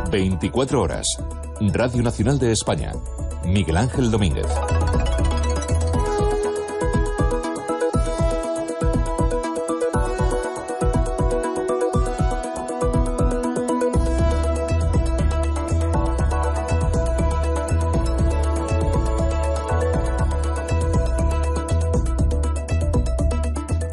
24 horas. Radio Nacional de España. Miguel Ángel Domínguez.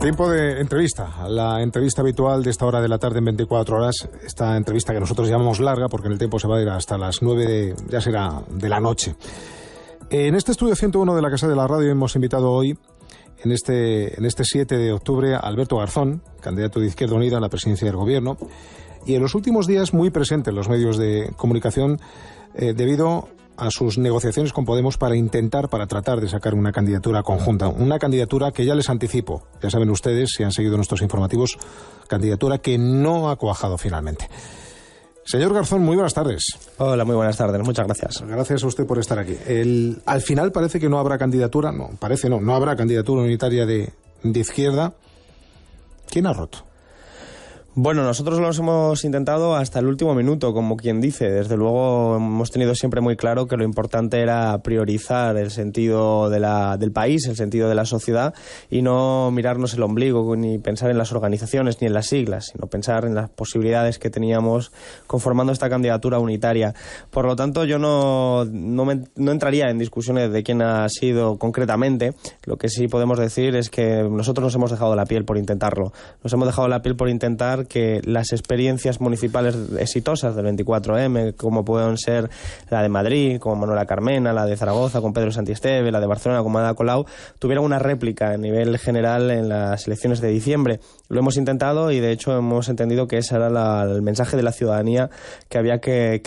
Tiempo de entrevista, la entrevista habitual de esta hora de la tarde en 24 horas, esta entrevista que nosotros llamamos larga porque en el tiempo se va a ir hasta las 9 ya será de la noche. En este estudio 101 de la Casa de la Radio hemos invitado hoy, en este 7 de octubre, a Alberto Garzón, candidato de Izquierda Unida a la presidencia del Gobierno, y en los últimos días muy presente en los medios de comunicación debido a sus negociaciones con Podemos para tratar de sacar una candidatura conjunta, una candidatura que ya les anticipo, ya saben ustedes, si han seguido nuestros informativos, candidatura que no ha cuajado finalmente. Señor Garzón, muy buenas tardes. Hola, muy buenas tardes, muchas gracias. Gracias a usted por estar aquí. Al final parece que no habrá candidatura, no habrá candidatura unitaria de izquierda. ¿Quién ha roto? Bueno, nosotros los hemos intentado hasta el último minuto, como quien dice. Desde luego hemos tenido siempre muy claro que lo importante era priorizar el sentido del país, el sentido de la sociedad, y no mirarnos el ombligo, ni pensar en las organizaciones ni en las siglas, sino pensar en las posibilidades que teníamos conformando esta candidatura unitaria. Por lo tanto, yo no entraría en discusiones de quién ha sido concretamente. Lo que sí podemos decir es que nosotros nos hemos dejado la piel por intentarlo. Nos hemos dejado la piel por intentar que las experiencias municipales exitosas del 24M, como pueden ser la de Madrid, como Manuela Carmena, la de Zaragoza con Pedro Santiesteve, la de Barcelona con Ada Colau, tuvieran una réplica a nivel general en las elecciones de diciembre. Lo hemos intentado y de hecho hemos entendido que ese era el mensaje de la ciudadanía que había que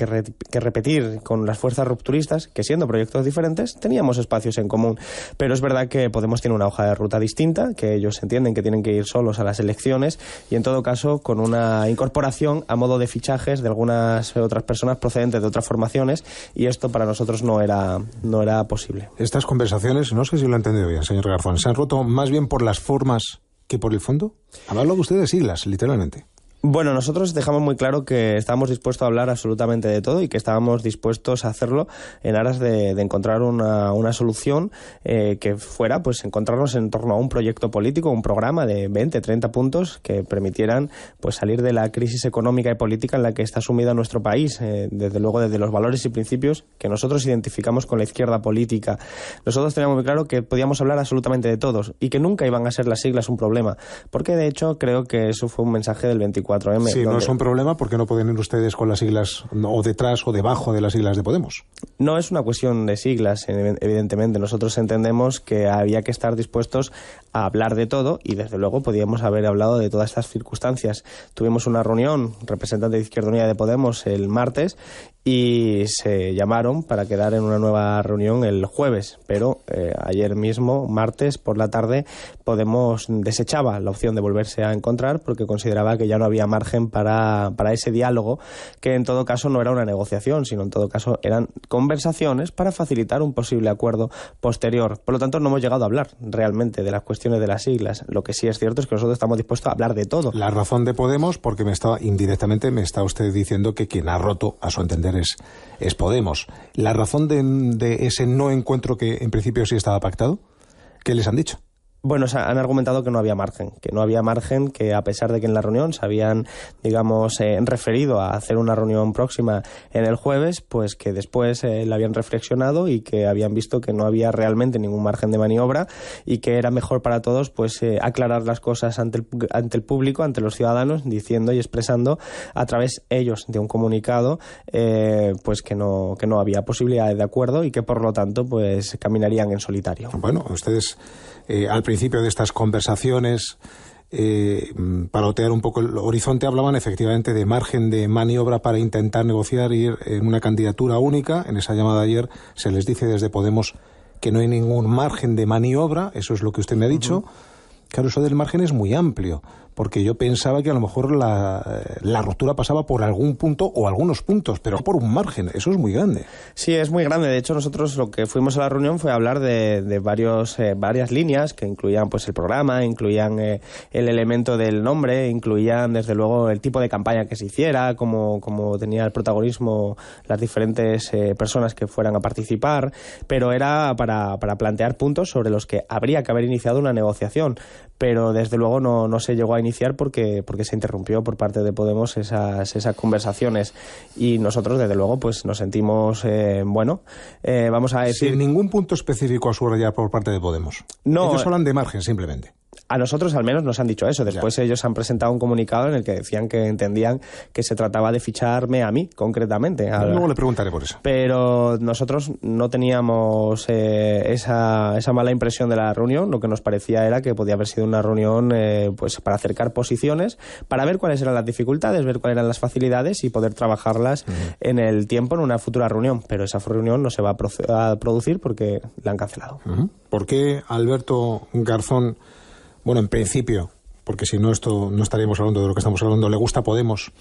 repetir con las fuerzas rupturistas, que siendo proyectos diferentes teníamos espacios en común. Pero es verdad que Podemos tiene una hoja de ruta distinta, que ellos entienden que tienen que ir solos a las elecciones y en todo caso con una incorporación a modo de fichajes de algunas otras personas procedentes de otras formaciones, y esto para nosotros no era posible. Estas conversaciones, no sé si lo he entendido bien, señor Garzón, ¿se han roto más bien por las formas que por el fondo? Han hablado usted de siglas, literalmente. Bueno, nosotros dejamos muy claro que estábamos dispuestos a hablar absolutamente de todo y que estábamos dispuestos a hacerlo en aras de encontrar una solución que fuera pues encontrarnos en torno a un proyecto político, un programa de 20, 30 puntos que permitieran pues salir de la crisis económica y política en la que está sumida nuestro país, desde luego desde los valores y principios que nosotros identificamos con la izquierda política. Nosotros teníamos muy claro que podíamos hablar absolutamente de todos y que nunca iban a ser las siglas un problema, porque de hecho creo que eso fue un mensaje del 24M. Sí, no es un problema porque no pueden ir ustedes con las siglas o detrás o debajo de las siglas de Podemos. No es una cuestión de siglas, evidentemente. Nosotros entendemos que había que estar dispuestos a hablar de todo y desde luego podíamos haber hablado de todas estas circunstancias. Tuvimos una reunión, representante de Izquierda Unida de Podemos, el martes y se llamaron para quedar en una nueva reunión el jueves, pero ayer mismo, martes, por la tarde, Podemos desechaba la opción de volverse a encontrar porque consideraba que ya no había margen para ese diálogo, que en todo caso no era una negociación, sino en todo caso eran conversaciones para facilitar un posible acuerdo posterior. Por lo tanto, no hemos llegado a hablar realmente de las cuestiones de las siglas. Lo que sí es cierto es que nosotros estamos dispuestos a hablar de todo. La razón de Podemos, porque indirectamente me está usted diciendo que quien ha roto, a su entender, es Podemos. La razón de ese no encuentro que en principio sí estaba pactado, ¿qué les han dicho? Bueno, han argumentado que no había margen, que a pesar de que en la reunión se habían, digamos, referido a hacer una reunión próxima en el jueves, pues que después la habían reflexionado y que habían visto que no había realmente ningún margen de maniobra y que era mejor para todos pues aclarar las cosas ante el público, ante los ciudadanos, diciendo y expresando a través ellos de un comunicado pues que no había posibilidad de acuerdo y que por lo tanto pues caminarían en solitario. Bueno, ustedes al principio de estas conversaciones, para otear un poco el horizonte, hablaban efectivamente de margen de maniobra para intentar negociar y ir en una candidatura única. En esa llamada ayer se les dice desde Podemos que no hay ningún margen de maniobra, eso es lo que usted me ha dicho. Claro, eso del margen es muy amplio, porque yo pensaba que a lo mejor la ruptura pasaba por algún punto o algunos puntos, pero por un margen. Eso es muy grande. Sí, es muy grande. De hecho, nosotros lo que fuimos a la reunión fue hablar de varias líneas que incluían pues el programa, incluían el elemento del nombre, incluían desde luego el tipo de campaña que se hiciera, como tenía el protagonismo las diferentes personas que fueran a participar, pero era para plantear puntos sobre los que habría que haber iniciado una negociación, pero desde luego no se llegó a iniciar porque se interrumpió por parte de Podemos esas conversaciones, y nosotros desde luego pues nos sentimos vamos a decir... Sin ningún punto específico a subrayar por parte de Podemos. No, ellos hablan de margen simplemente. A nosotros al menos nos han dicho eso. Después ellos han presentado un comunicado en el que decían que entendían que se trataba de ficharme a mí, concretamente. Luego le preguntaré por eso. Pero nosotros no teníamos esa mala impresión de la reunión. Lo que nos parecía era que podía haber sido una reunión pues para acercar posiciones, para ver cuáles eran las dificultades, ver cuáles eran las facilidades y poder trabajarlas en el tiempo en una futura reunión. Pero esa reunión no se va a producir porque la han cancelado. ¿Por qué Alberto Garzón... Bueno, en principio, porque si no esto no estaríamos hablando de lo que estamos hablando, le gusta Podemos,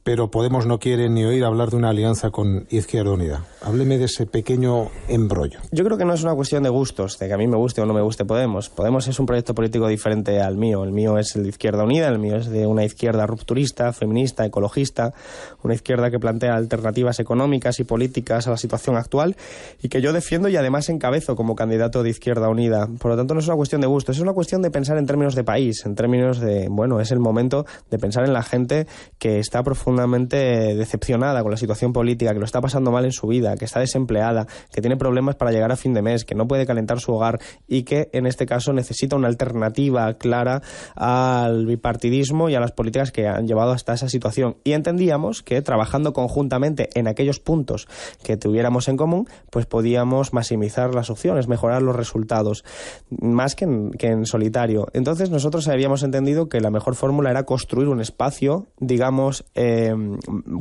pero Podemos no quiere ni oír hablar de una alianza con Izquierda Unida? Hábleme de ese pequeño embrollo. Yo creo que no es una cuestión de gustos, de que a mí me guste o no me guste Podemos. Podemos es un proyecto político diferente al mío. El mío es el de Izquierda Unida, el mío es de una izquierda rupturista, feminista, ecologista, una izquierda que plantea alternativas económicas y políticas a la situación actual y que yo defiendo y además encabezo como candidato de Izquierda Unida. Por lo tanto, no es una cuestión de gustos, es una cuestión de pensar en términos de país, en términos de, es el momento de pensar en la gente que está profundamente decepcionada con la situación política, que lo está pasando mal en su vida, que está desempleada, que tiene problemas para llegar a fin de mes, que no puede calentar su hogar y que en este caso necesita una alternativa clara al bipartidismo y a las políticas que han llevado hasta esa situación. Y entendíamos que trabajando conjuntamente en aquellos puntos que tuviéramos en común, pues podíamos maximizar las opciones, mejorar los resultados, más que en solitario. Entonces nosotros habíamos entendido que la mejor fórmula era construir un espacio, digamos,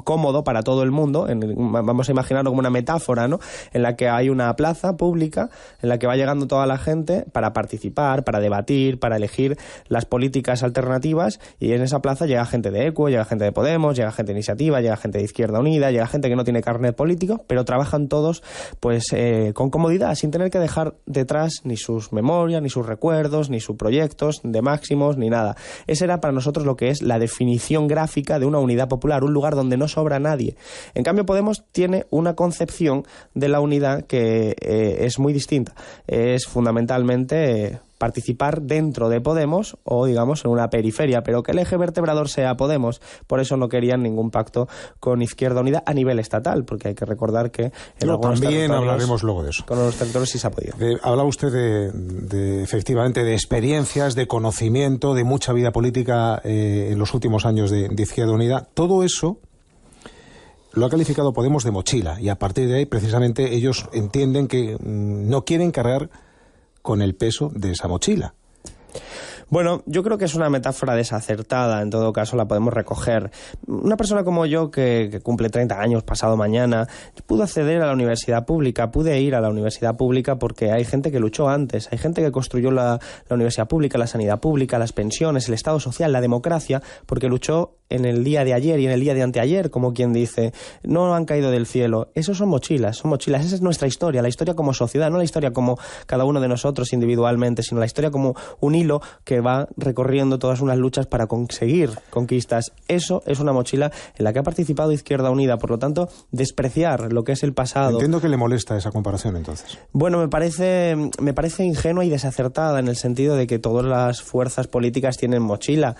cómodo para todo el mundo, vamos a imaginarlo como una metáfora, ¿no? En la que hay una plaza pública en la que va llegando toda la gente para participar, para debatir, para elegir las políticas alternativas, y en esa plaza llega gente de ECUO, llega gente de Podemos, llega gente de Iniciativa, llega gente de Izquierda Unida, llega gente que no tiene carnet político, pero trabajan todos pues con comodidad, sin tener que dejar detrás ni sus memorias, ni sus recuerdos, ni sus proyectos de máximos, ni nada. Esa era para nosotros lo que es la definición gráfica de una unidad popular, un lugar donde no sobra nadie. En cambio, Podemos tiene una concepción de la unidad que es muy distinta. Es fundamentalmente participar dentro de Podemos o, digamos, en una periferia, pero que el eje vertebrador sea Podemos. Por eso no querían ningún pacto con Izquierda Unida a nivel estatal, porque hay que recordar que también hablaremos luego de eso. Con los territorios sí se ha podido. Hablaba usted de efectivamente de experiencias, de conocimiento, de mucha vida política en los últimos años de Izquierda Unida. Todo eso lo ha calificado Podemos de mochila, y a partir de ahí precisamente ellos entienden que no quieren cargar con el peso de esa mochila. Bueno, yo creo que es una metáfora desacertada, en todo caso la podemos recoger. Una persona como yo, que cumple 30 años pasado mañana, pudo acceder a la universidad pública, pude ir a la universidad pública porque hay gente que luchó antes, hay gente que construyó la universidad pública, la sanidad pública, las pensiones, el Estado social, la democracia, porque luchó en el día de ayer y en el día de anteayer, como quien dice, no han caído del cielo. Esos son mochilas, esa es nuestra historia, la historia como sociedad, no la historia como cada uno de nosotros individualmente, sino la historia como un hilo que va recorriendo todas unas luchas para conseguir conquistas. Eso es una mochila en la que ha participado Izquierda Unida, por lo tanto, despreciar lo que es el pasado. Entiendo que le molesta esa comparación, entonces. Bueno, me parece ingenua y desacertada en el sentido de que todas las fuerzas políticas tienen mochila,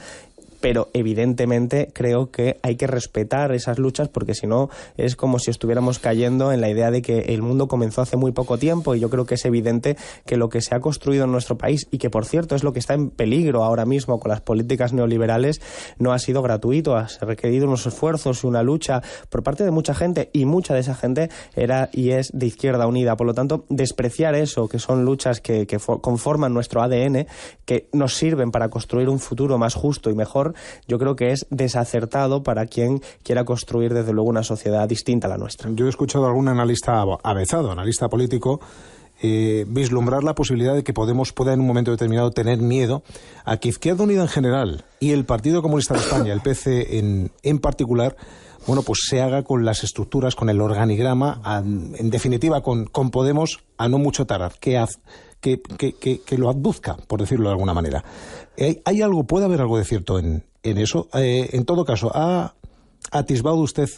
pero evidentemente creo que hay que respetar esas luchas, porque si no es como si estuviéramos cayendo en la idea de que el mundo comenzó hace muy poco tiempo, y yo creo que es evidente que lo que se ha construido en nuestro país, y que por cierto es lo que está en peligro ahora mismo con las políticas neoliberales, no ha sido gratuito, ha requerido unos esfuerzos y una lucha por parte de mucha gente, y mucha de esa gente era y es de Izquierda Unida. Por lo tanto, despreciar eso, que son luchas que conforman nuestro ADN, que nos sirven para construir un futuro más justo y mejor, yo creo que es desacertado para quien quiera construir desde luego una sociedad distinta a la nuestra. Yo he escuchado a algún analista avezado, analista político, vislumbrar la posibilidad de que Podemos pueda en un momento determinado tener miedo a que Izquierda Unida en general y el Partido Comunista de España, el PC en particular, bueno, pues se haga con las estructuras, con el organigrama, en definitiva con Podemos a no mucho tardar, que lo abduzca, por decirlo de alguna manera. ¿Hay algo, puede haber algo de cierto en eso? En todo caso, ¿ha atisbado usted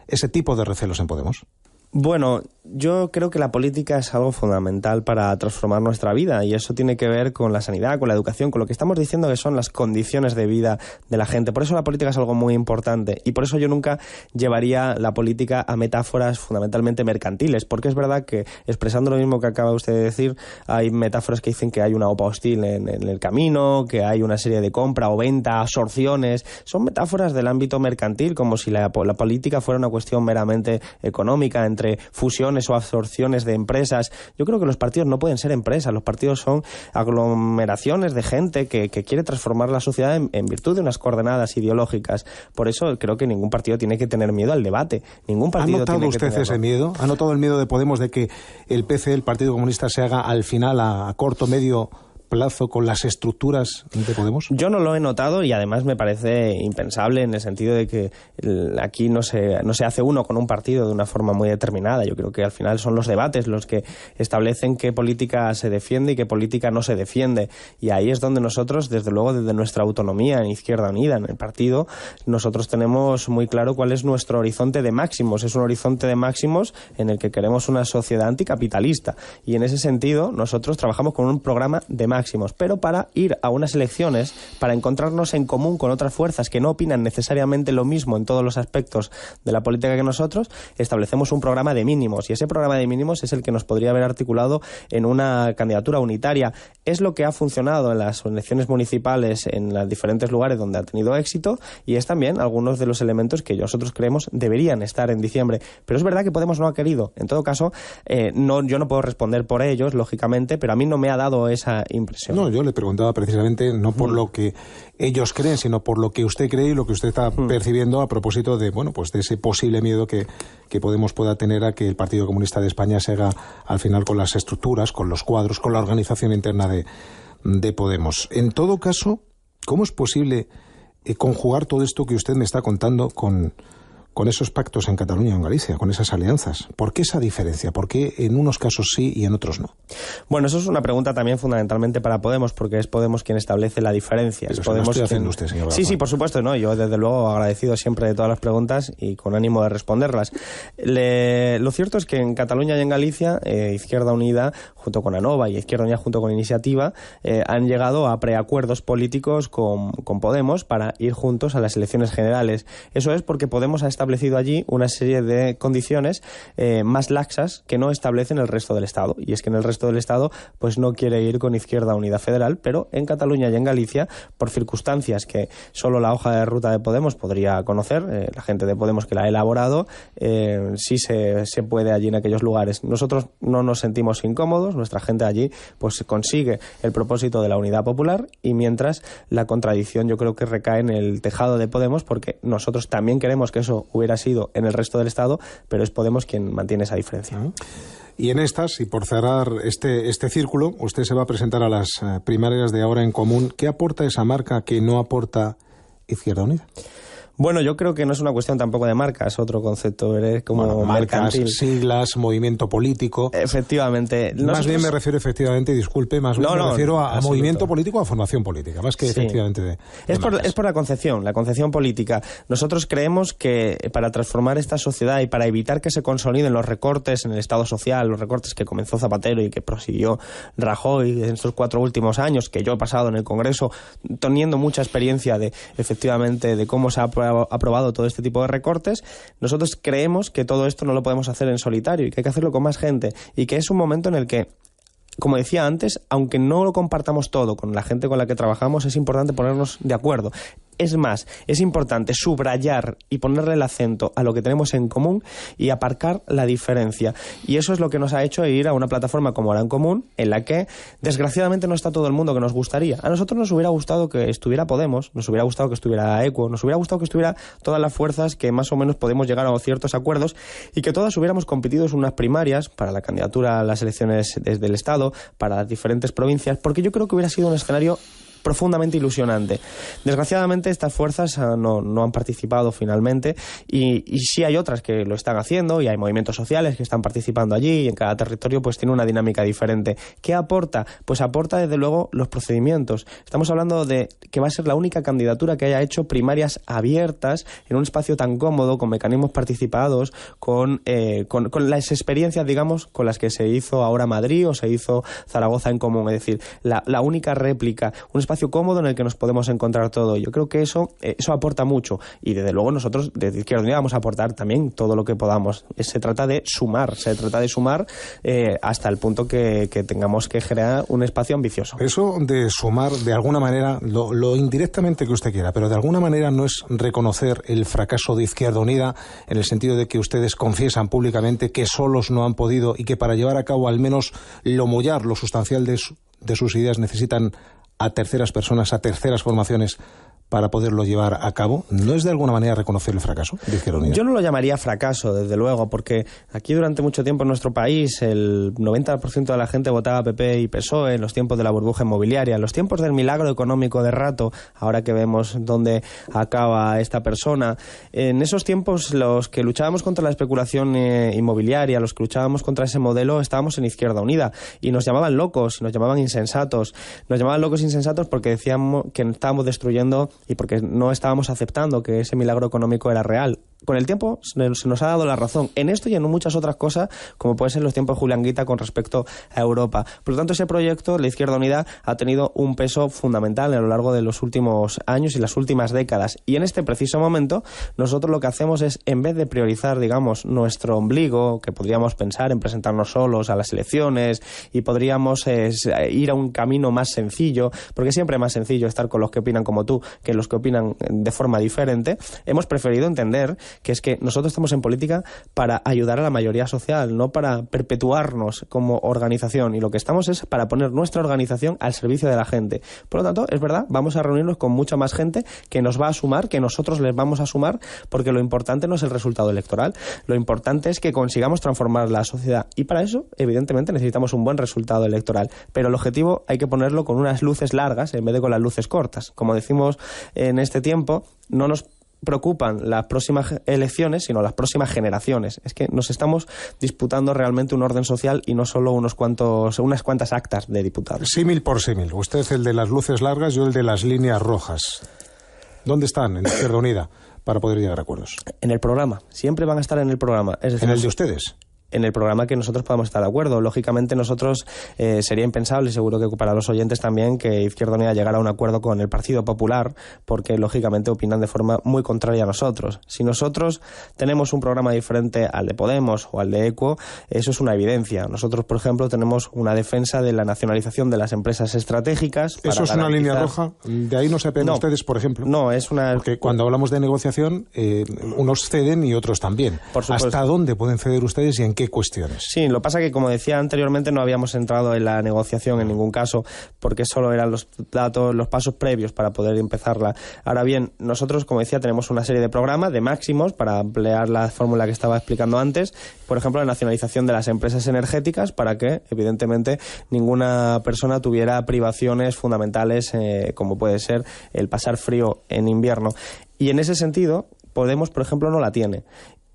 ese tipo de recelos en Podemos? Bueno, yo creo que la política es algo fundamental para transformar nuestra vida, y eso tiene que ver con la sanidad, con la educación, con lo que estamos diciendo que son las condiciones de vida de la gente. Por eso la política es algo muy importante, y por eso yo nunca llevaría la política a metáforas fundamentalmente mercantiles, porque es verdad que, expresando lo mismo que acaba usted de decir, hay metáforas que dicen que hay una OPA hostil en el camino, que hay una serie de compra o venta, absorciones. Son metáforas del ámbito mercantil, como si la política fuera una cuestión meramente económica, entre fusiones o absorciones de empresas. Yo creo que los partidos no pueden ser empresas, los partidos son aglomeraciones de gente que quiere transformar la sociedad en virtud de unas coordenadas ideológicas. Por eso creo que ningún partido tiene que tener miedo al debate. Ningún partido ¿Ha notado tiene que usted tenerlo. ese miedo? ¿Ha notado el miedo de Podemos de que el PC, el Partido Comunista, se haga al final a corto, medio plazo con las estructuras de Podemos? Yo no lo he notado, y además me parece impensable, en el sentido de que aquí no se hace uno con un partido de una forma muy determinada. Yo creo que al final son los debates los que establecen qué política se defiende y qué política no se defiende, y ahí es donde nosotros, desde luego, desde nuestra autonomía en Izquierda Unida, en el partido, nosotros tenemos muy claro cuál es nuestro horizonte de máximos. Es un horizonte de máximos en el que queremos una sociedad anticapitalista, y en ese sentido nosotros trabajamos con un programa de máximos, pero para ir a unas elecciones, para encontrarnos en común con otras fuerzas que no opinan necesariamente lo mismo en todos los aspectos de la política que nosotros, establecemos un programa de mínimos, y ese programa de mínimos es el que nos podría haber articulado en una candidatura unitaria. Es lo que ha funcionado en las elecciones municipales en los diferentes lugares donde ha tenido éxito, y es también algunos de los elementos que nosotros creemos deberían estar en diciembre. Pero es verdad que Podemos no ha querido. En todo caso, yo no puedo responder por ellos, lógicamente, pero a mí no me ha dado esa impresión. No, yo le preguntaba precisamente no por lo que ellos creen, sino por lo que usted cree y lo que usted está percibiendo a propósito de, bueno, pues de ese posible miedo que Podemos pueda tener a que el Partido Comunista de España se haga al final con las estructuras, con los cuadros, con la organización interna de Podemos. En todo caso, ¿cómo es posible conjugar todo esto que usted me está contando con esos pactos en Cataluña o en Galicia, con esas alianzas? ¿Por qué esa diferencia? ¿Por qué en unos casos sí y en otros no? Bueno, eso es una pregunta también fundamentalmente para Podemos, porque es Podemos quien establece la diferencia. Pero Es Podemos estoy haciendo usted, señor Sí, por supuesto, ¿no? Yo desde luego agradecido siempre de todas las preguntas y con ánimo de responderlas. Lo cierto es que en Cataluña y en Galicia, Izquierda Unida junto con Anova y Izquierda Unida junto con Iniciativa han llegado a preacuerdos políticos con Podemos para ir juntos a las elecciones generales. Eso es porque Podemos ha establecido allí una serie de condiciones más laxas que no establecen el resto del Estado, y es que en el resto del Estado pues no quiere ir con Izquierda Unida Federal, pero en Cataluña y en Galicia, por circunstancias que solo la hoja de ruta de Podemos podría conocer, la gente de Podemos que la ha elaborado, sí se puede allí en aquellos lugares. Nosotros no nos sentimos incómodos, nuestra gente allí pues consigue el propósito de la unidad popular, y mientras la contradicción yo creo que recae en el tejado de Podemos, porque nosotros también queremos que eso hubiera sido en el resto del Estado, pero es Podemos quien mantiene esa diferencia. Y en estas, y por cerrar este círculo, usted se va a presentar a las primarias de Ahora en Común. ¿Qué aporta esa marca que no aporta Izquierda Unida? Bueno, yo creo que no es una cuestión tampoco de marca, es otro concepto como marcas, mercantil. siglas, movimiento político. Efectivamente. Más bien me refiero, efectivamente, disculpe, me refiero a movimiento político, a formación política, más que efectivamente es por la concepción política. Nosotros creemos que para transformar esta sociedad y para evitar que se consoliden los recortes en el Estado social, los recortes que comenzó Zapatero y que prosiguió Rajoy en estos 4 últimos años, que yo he pasado en el Congreso teniendo mucha experiencia de cómo se ha aprobado todo este tipo de recortes, nosotros creemos que todo esto no lo podemos hacer en solitario y que hay que hacerlo con más gente, y que es un momento en el que, como decía antes, aunque no lo compartamos todo con la gente con la que trabajamos, es importante ponernos de acuerdo. Es más, es importante subrayar y ponerle el acento a lo que tenemos en común y aparcar la diferencia. Y eso es lo que nos ha hecho ir a una plataforma como Ahora en Común, en la que desgraciadamente no está todo el mundo que nos gustaría. A nosotros nos hubiera gustado que estuviera Podemos, nos hubiera gustado que estuviera Equo, nos hubiera gustado que estuviera todas las fuerzas que más o menos podemos llegar a ciertos acuerdos y que todas hubiéramos competido en unas primarias para la candidatura a las elecciones desde el Estado, para las diferentes provincias, porque yo creo que hubiera sido un escenario profundamente ilusionante. Desgraciadamente estas fuerzas no han participado finalmente y sí hay otras que lo están haciendo y hay movimientos sociales que están participando allí y en cada territorio pues tiene una dinámica diferente. ¿Qué aporta? Pues aporta desde luego los procedimientos. Estamos hablando de que va a ser la única candidatura que haya hecho primarias abiertas en un espacio tan cómodo, con mecanismos participados, con las experiencias, digamos, con las que se hizo ahora Madrid o se hizo Zaragoza en Común. Es decir, la única réplica, un espacio cómodo en el que nos podemos encontrar todo. Yo creo que eso aporta mucho y desde luego nosotros desde Izquierda Unida vamos a aportar también todo lo que podamos. Se trata de sumar hasta el punto que tengamos que generar un espacio ambicioso. Eso de sumar, de alguna manera, lo indirectamente que usted quiera, pero de alguna manera no es reconocer el fracaso de Izquierda Unida en el sentido de que ustedes confiesan públicamente que solos no han podido y que para llevar a cabo al menos lo sustancial de sus ideas necesitan a terceras personas, a terceras formaciones para poderlo llevar a cabo. ¿No es de alguna manera reconocer el fracaso de Izquierda Unida? Yo no lo llamaría fracaso, desde luego, porque aquí durante mucho tiempo en nuestro país el 90% de la gente votaba PP y PSOE en los tiempos de la burbuja inmobiliaria, en los tiempos del milagro económico de Rato, ahora que vemos dónde acaba esta persona. En esos tiempos los que luchábamos contra la especulación inmobiliaria, los que luchábamos contra ese modelo, estábamos en Izquierda Unida y nos llamaban locos, nos llamaban insensatos. Nos llamaban locos e insensatos porque decíamos que estábamos destruyendo y porque no estábamos aceptando que ese milagro económico era real. Con el tiempo se nos ha dado la razón en esto y en muchas otras cosas, como puede ser los tiempos de Julián Guita con respecto a Europa. Por lo tanto, ese proyecto, la Izquierda Unida, ha tenido un peso fundamental a lo largo de los últimos años y las últimas décadas. Y en este preciso momento, nosotros lo que hacemos es, en vez de priorizar, digamos, nuestro ombligo, que podríamos pensar en presentarnos solos a las elecciones y podríamos ir a un camino más sencillo, porque siempre es más sencillo estar con los que opinan como tú que los que opinan de forma diferente, hemos preferido entender que es que nosotros estamos en política para ayudar a la mayoría social, no para perpetuarnos como organización, y lo que estamos es para poner nuestra organización al servicio de la gente. Por lo tanto, es verdad, vamos a reunirnos con mucha más gente que nos va a sumar, que nosotros les vamos a sumar, porque lo importante no es el resultado electoral, lo importante es que consigamos transformar la sociedad, y para eso, evidentemente, necesitamos un buen resultado electoral, pero el objetivo hay que ponerlo con unas luces largas en vez de con las luces cortas. Como decimos en este tiempo, no nos preocupan las próximas elecciones, sino las próximas generaciones. Es que nos estamos disputando realmente un orden social y no solo unas cuantas actas de diputados. Símil por símil. Usted el de las luces largas, yo el de las líneas rojas. ¿Dónde están en Izquierda Unida para poder llegar a acuerdos? En el programa. Siempre van a estar en el programa. Es decir, ¿en el de ustedes? En el programa que nosotros podamos estar de acuerdo. Lógicamente nosotros sería impensable, y seguro que para los oyentes también, que Izquierda Unida llegara a un acuerdo con el Partido Popular, porque lógicamente opinan de forma muy contraria a nosotros. Si nosotros tenemos un programa diferente al de Podemos o al de Equo, eso es una evidencia. Nosotros, por ejemplo, tenemos una defensa de la nacionalización de las empresas estratégicas. ¿Eso es una línea roja? ¿De ahí no se apegan ustedes, por ejemplo? No, es una... Porque cuando hablamos de negociación, unos ceden y otros también. Por supuesto. ¿Hasta dónde pueden ceder ustedes y en qué cuestiones? Sí, lo pasa que, como decía anteriormente, no habíamos entrado en la negociación en ningún caso, porque solo eran los pasos previos para poder empezarla. Ahora bien, nosotros, como decía, tenemos una serie de programas de máximos para emplear la fórmula que estaba explicando antes. Por ejemplo, la nacionalización de las empresas energéticas, para que, evidentemente, ninguna persona tuviera privaciones fundamentales, como puede ser el pasar frío en invierno. Y en ese sentido, Podemos, por ejemplo, no la tiene.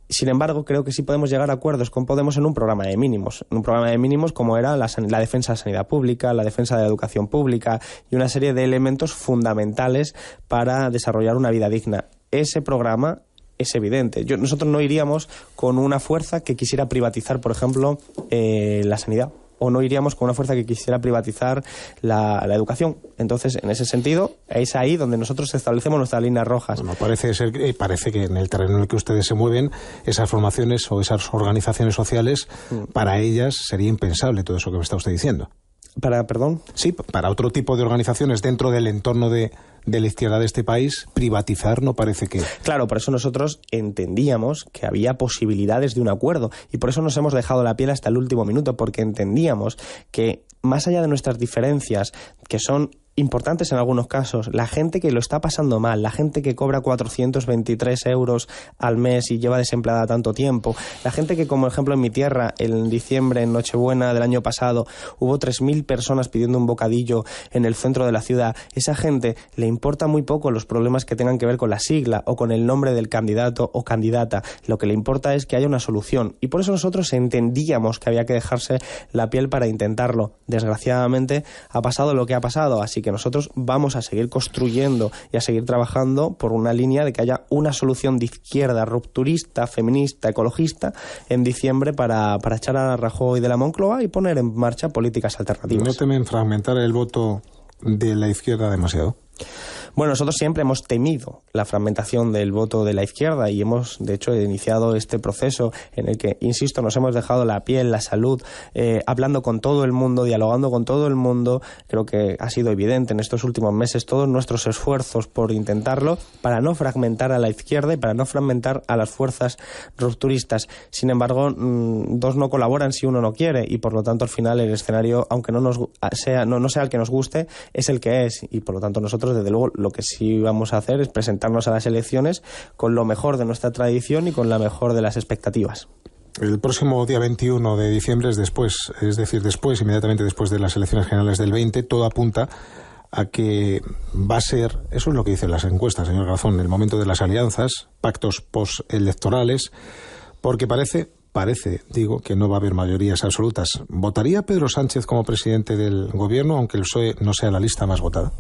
Sin embargo, creo que sí podemos llegar a acuerdos con Podemos en un programa de mínimos. En un programa de mínimos como era la defensa de la sanidad pública, la defensa de la educación pública y una serie de elementos fundamentales para desarrollar una vida digna. Ese programa es evidente. Nosotros no iríamos con una fuerza que quisiera privatizar, por ejemplo, la sanidad. O no iríamos con una fuerza que quisiera privatizar la educación. Entonces, en ese sentido, es ahí donde nosotros establecemos nuestras líneas rojas. Bueno, parece que en el terreno en el que ustedes se mueven, esas formaciones o esas organizaciones sociales, para ellas sería impensable todo eso que me está usted diciendo. ¿Perdón? Sí, para otro tipo de organizaciones dentro del entorno de la izquierda de este país, privatizar no parece que... Claro, por eso nosotros entendíamos que había posibilidades de un acuerdo y por eso nos hemos dejado la piel hasta el último minuto, porque entendíamos que más allá de nuestras diferencias, que son importantes en algunos casos, la gente que lo está pasando mal, la gente que cobra 423 euros al mes y lleva desempleada tanto tiempo, la gente que, como ejemplo en mi tierra, en diciembre, en Nochebuena del año pasado, hubo 3.000 personas pidiendo un bocadillo en el centro de la ciudad, esa gente le importa muy poco los problemas que tengan que ver con la sigla o con el nombre del candidato o candidata, lo que le importa es que haya una solución y por eso nosotros entendíamos que había que dejarse la piel para intentarlo. Desgraciadamente ha pasado lo que ha pasado, así que nosotros vamos a seguir construyendo y a seguir trabajando por una línea de que haya una solución de izquierda, rupturista, feminista, ecologista en diciembre para echar a Rajoy de la Moncloa y poner en marcha políticas alternativas. ¿No temen fragmentar el voto de la izquierda demasiado? Bueno, nosotros siempre hemos temido la fragmentación del voto de la izquierda y hemos, de hecho, iniciado este proceso en el que, insisto, nos hemos dejado la piel, la salud, hablando con todo el mundo, dialogando con todo el mundo. Creo que ha sido evidente en estos últimos meses todos nuestros esfuerzos por intentarlo, para no fragmentar a la izquierda y para no fragmentar a las fuerzas rupturistas. Sin embargo, dos no colaboran si uno no quiere y, por lo tanto, al final el escenario, aunque no sea el que nos guste, es el que es y, por lo tanto, nosotros, desde luego, lo que sí vamos a hacer es presentarnos a las elecciones con lo mejor de nuestra tradición y con la mejor de las expectativas. El próximo día 21 de diciembre es después, inmediatamente después de las elecciones generales del 20, todo apunta a que va a ser, eso es lo que dicen las encuestas, señor Garzón, el momento de las alianzas, pactos postelectorales, porque parece, que no va a haber mayorías absolutas. ¿Votaría Pedro Sánchez como presidente del gobierno, aunque el PSOE no sea la lista más votada?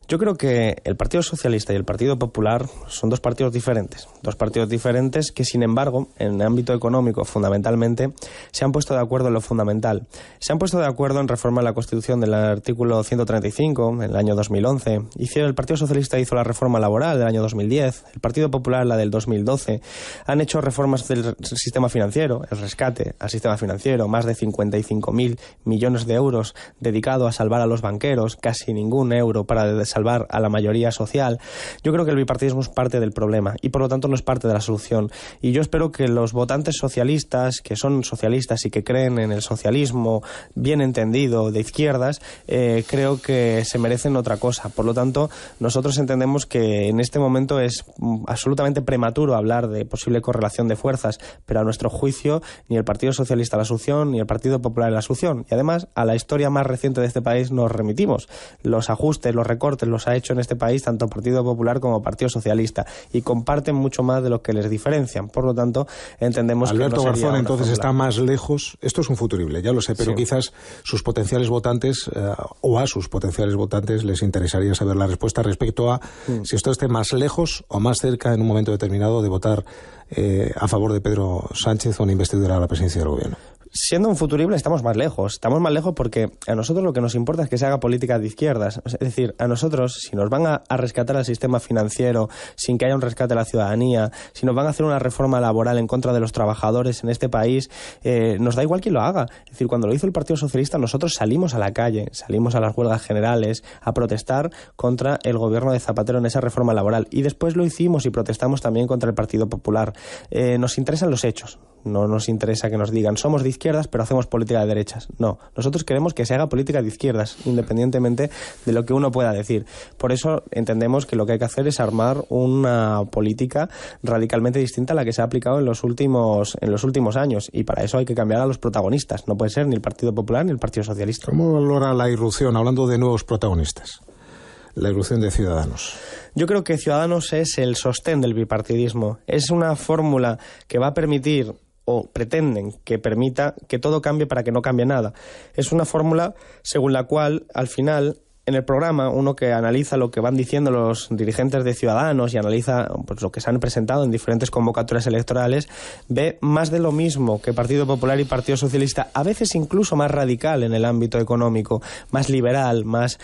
Yo creo que el Partido Socialista y el Partido Popular son dos partidos diferentes que, sin embargo, en el ámbito económico, fundamentalmente, se han puesto de acuerdo en lo fundamental. Se han puesto de acuerdo en reformar la Constitución del artículo 135 en el año 2011. El Partido Socialista hizo la reforma laboral del año 2010, el Partido Popular la del 2012. Han hecho reformas del sistema financiero, el rescate al sistema financiero, más de 55.000 millones de euros dedicado a salvar a los banqueros, casi ningún euro para salvar a la mayoría social. Yo creo que el bipartidismo es parte del problema y por lo tanto no es parte de la solución. Y yo espero que los votantes socialistas, que son socialistas y que creen en el socialismo bien entendido de izquierdas, creo que se merecen otra cosa. Por lo tanto, nosotros entendemos que en este momento es absolutamente prematuro hablar de posible correlación de fuerzas, pero a nuestro juicio ni el Partido Socialista es la solución ni el Partido Popular es la solución. Y además, a la historia más reciente de este país nos remitimos. Los ajustes, los recortes los ha hecho en este país tanto Partido Popular como Partido Socialista y comparten mucho más de lo que les diferencian. Por lo tanto, entendemos Alberto que no Garzón entonces fórmula. Está más lejos, esto es un futurible, ya lo sé, pero sí, quizás sus potenciales votantes o a sus potenciales votantes les interesaría saber la respuesta respecto a si esto esté más lejos o más cerca en un momento determinado de votar a favor de Pedro Sánchez o una investidura a la presidencia del gobierno. Siendo un futurible estamos más lejos porque a nosotros lo que nos importa es que se haga política de izquierdas. Es decir, a nosotros, si nos van a rescatar al sistema financiero sin que haya un rescate a la ciudadanía, si nos van a hacer una reforma laboral en contra de los trabajadores en este país, nos da igual quién lo haga. Es decir, cuando lo hizo el Partido Socialista, nosotros salimos a la calle, salimos a las huelgas generales a protestar contra el gobierno de Zapatero en esa reforma laboral. Y después lo hicimos y protestamos también contra el Partido Popular. Nos interesan los hechos. No nos interesa que nos digan somos de izquierdas pero hacemos política de derechas. No, nosotros queremos que se haga política de izquierdas independientemente de lo que uno pueda decir. Por eso entendemos que lo que hay que hacer es armar una política radicalmente distinta a la que se ha aplicado en los últimos años y para eso hay que cambiar a los protagonistas. No puede ser ni el Partido Popular ni el Partido Socialista. ¿Cómo valora la irrupción, hablando de nuevos protagonistas, la irrupción de Ciudadanos? Yo creo que Ciudadanos es el sostén del bipartidismo. Es una fórmula que va a permitir o pretenden que permita que todo cambie para que no cambie nada. Es una fórmula según la cual, al final, en el programa, uno que analiza lo que van diciendo los dirigentes de Ciudadanos y analiza pues, lo que se han presentado en diferentes convocatorias electorales, ve más de lo mismo que Partido Popular y Partido Socialista, a veces incluso más radical en el ámbito económico, más liberal, más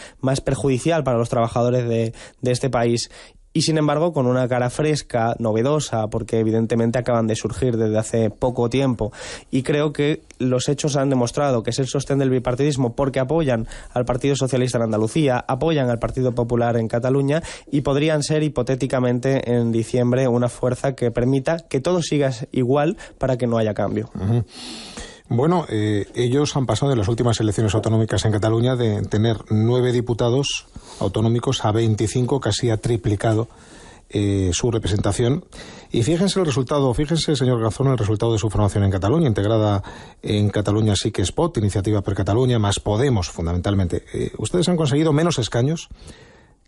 perjudicial para los trabajadores de este país. y sin embargo con una cara fresca, novedosa, porque evidentemente acaban de surgir desde hace poco tiempo, y creo que los hechos han demostrado que es el sostén del bipartidismo, porque apoyan al Partido Socialista en Andalucía, apoyan al Partido Popular en Cataluña, y podrían ser hipotéticamente en diciembre una fuerza que permita que todo siga igual para que no haya cambio. Uh-huh. Bueno, ellos han pasado en las últimas elecciones autonómicas en Cataluña de tener 9 diputados autonómicos a 25, casi ha triplicado su representación. Y fíjense el resultado, fíjense, señor Garzón, el resultado de su formación en Cataluña, integrada en Cataluña Sí que es Pot, Iniciativa per Catalunya, más Podemos, fundamentalmente. Ustedes han conseguido menos escaños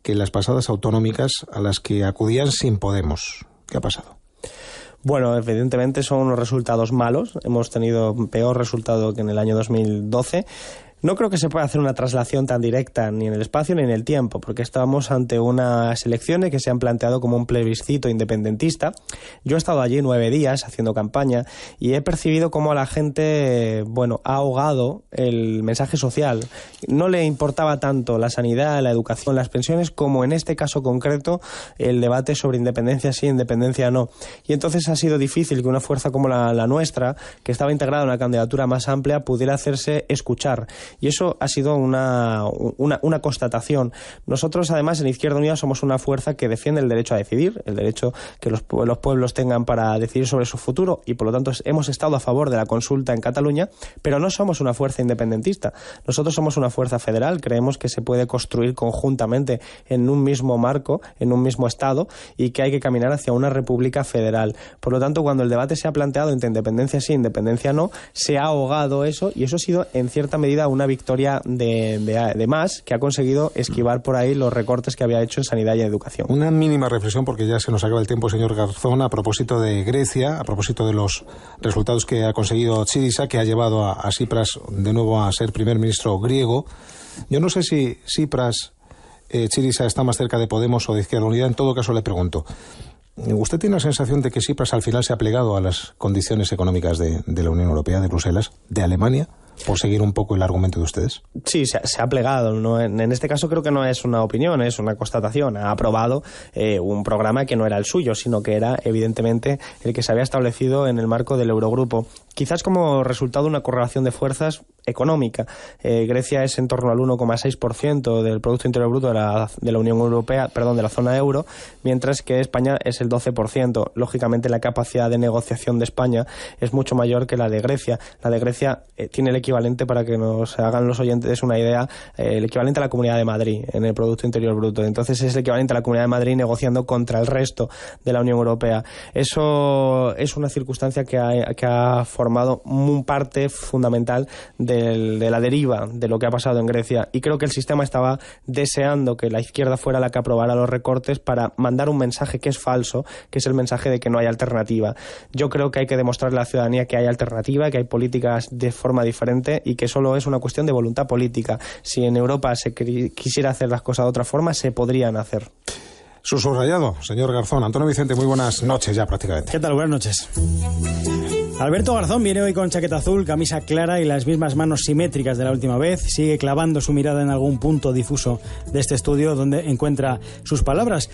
que en las pasadas autonómicas a las que acudían sin Podemos. ¿Qué ha pasado? Bueno, evidentemente son unos resultados malos. Hemos tenido peor resultado que en el año 2012. No creo que se pueda hacer una traslación tan directa ni en el espacio ni en el tiempo, porque estábamos ante unas elecciones que se han planteado como un plebiscito independentista. Yo he estado allí 9 días haciendo campaña y he percibido cómo a la gente, ha ahogado el mensaje social. No le importaba tanto la sanidad, la educación, las pensiones, como en este caso concreto el debate sobre independencia sí, independencia no. Y entonces ha sido difícil que una fuerza como la nuestra, que estaba integrada en una candidatura más amplia, pudiera hacerse escuchar. Y eso ha sido una constatación. Nosotros, además, en Izquierda Unida somos una fuerza que defiende el derecho a decidir, el derecho que los pueblos tengan para decidir sobre su futuro, y por lo tanto hemos estado a favor de la consulta en Cataluña, pero no somos una fuerza independentista. Nosotros somos una fuerza federal, creemos que se puede construir conjuntamente en un mismo marco, en un mismo Estado, y que hay que caminar hacia una república federal. Por lo tanto, cuando el debate se ha planteado entre independencia sí, independencia no, se ha ahogado eso, y eso ha sido, en cierta medida, una victoria de más, que ha conseguido esquivar por ahí los recortes que había hecho en sanidad y educación. Una mínima reflexión, porque ya se nos acaba el tiempo, señor Garzón, a propósito de Grecia, a propósito de los resultados que ha conseguido Syriza, que ha llevado a Tsipras de nuevo a ser primer ministro griego. Yo no sé si Syriza está más cerca de Podemos o de Izquierda Unida. En todo caso, le pregunto, ¿usted tiene la sensación de que Tsipras al final se ha plegado a las condiciones económicas de la Unión Europea, de Bruselas, de Alemania, por seguir un poco el argumento de ustedes? Sí, se ha plegado, ¿no? En este caso creo que no es una opinión, es una constatación. Ha aprobado un programa que no era el suyo, sino que era evidentemente el que se había establecido en el marco del Eurogrupo. Quizás como resultado de una correlación de fuerzas económica. Grecia es en torno al 1,6% del Producto Interior Bruto de la Unión Europea, de la zona euro, mientras que España es el 12%. Lógicamente la capacidad de negociación de España es mucho mayor que la de Grecia. La de Grecia tiene el equivalente, para que nos hagan los oyentes una idea, el equivalente a la Comunidad de Madrid en el Producto Interior Bruto. Entonces es el equivalente a la Comunidad de Madrid negociando contra el resto de la Unión Europea. Eso es una circunstancia que ha formado un parte fundamental de la deriva de lo que ha pasado en Grecia, y creo que el sistema estaba deseando que la izquierda fuera la que aprobara los recortes para mandar un mensaje que es falso, que es el mensaje de que no hay alternativa. Yo creo que hay que demostrarle a la ciudadanía que hay alternativa, que hay políticas de forma diferente y que solo es una cuestión de voluntad política. Si en Europa se quisiera hacer las cosas de otra forma, se podrían hacer. Su subrayado, señor Garzón. Antonio Vicente, muy buenas noches ya prácticamente. ¿Qué tal? Buenas noches. Alberto Garzón viene hoy con chaqueta azul, camisa clara y las mismas manos simétricas de la última vez. Sigue clavando su mirada en algún punto difuso de este estudio donde encuentra sus palabras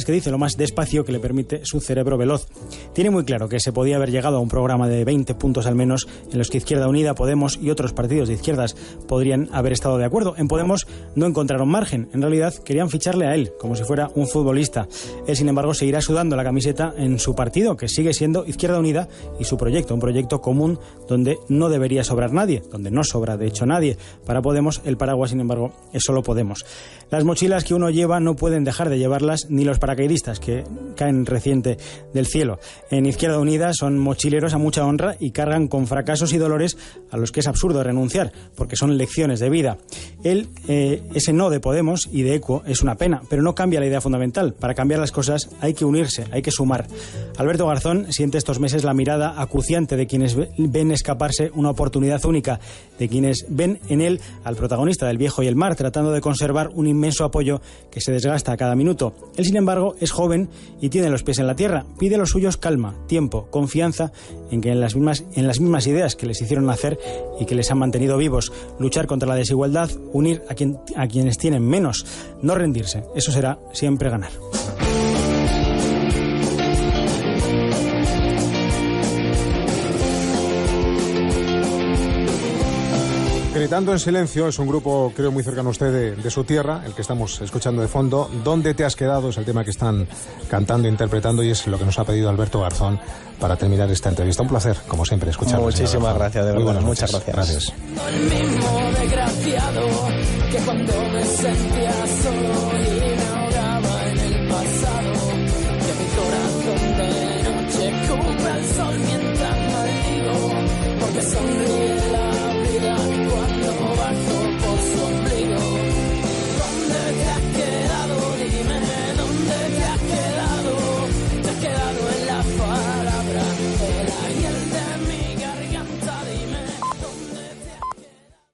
que dice lo más despacio que le permite su cerebro veloz. Tiene muy claro que se podía haber llegado a un programa de 20 puntos al menos en los que Izquierda Unida, Podemos y otros partidos de izquierdas podrían haber estado de acuerdo. En Podemos no encontraron margen. En realidad querían ficharle a él como si fuera un futbolista. Él, sin embargo, seguirá sudando la camiseta en su partido, que sigue siendo Izquierda Unida, y su proyecto, un proyecto común donde no debería sobrar nadie, donde no sobra de hecho nadie. Para Podemos el paraguas, sin embargo, es solo Podemos. Las mochilas que uno lleva no pueden dejar de llevarlas ni los paracaidistas que caen reciente del cielo. En Izquierda Unida son mochileros a mucha honra y cargan con fracasos y dolores a los que es absurdo renunciar, porque son lecciones de vida. Ese no de Podemos y de ECO es una pena, pero no cambia la idea fundamental. Para cambiar las cosas hay que unirse, hay que sumar. Alberto Garzón siente estos meses la mirada acuciante de quienes ven escaparse una oportunidad única, de quienes ven en él al protagonista del Viejo y el Mar, tratando de conservar un inmenso apoyo que se desgasta a cada minuto. Él, sin embargo, es joven y tiene los pies en la tierra. Pide a los suyos calma, tiempo, confianza en las mismas ideas que les hicieron nacer y que les han mantenido vivos. Luchar contra la desigualdad, unir a quienes tienen menos, no rendirse. Eso será siempre ganar. Interpretando en Silencio es un grupo, creo, muy cercano a usted de su tierra, el que estamos escuchando de fondo. ¿Dónde te has quedado? Es el tema que están cantando, interpretando, y es lo que nos ha pedido Alberto Garzón para terminar esta entrevista. Un placer, como siempre, escucharlo. Muchísimas gracias, de verdad. Muchas gracias. Gracias. El mismo desgraciado que cuando me sentía solo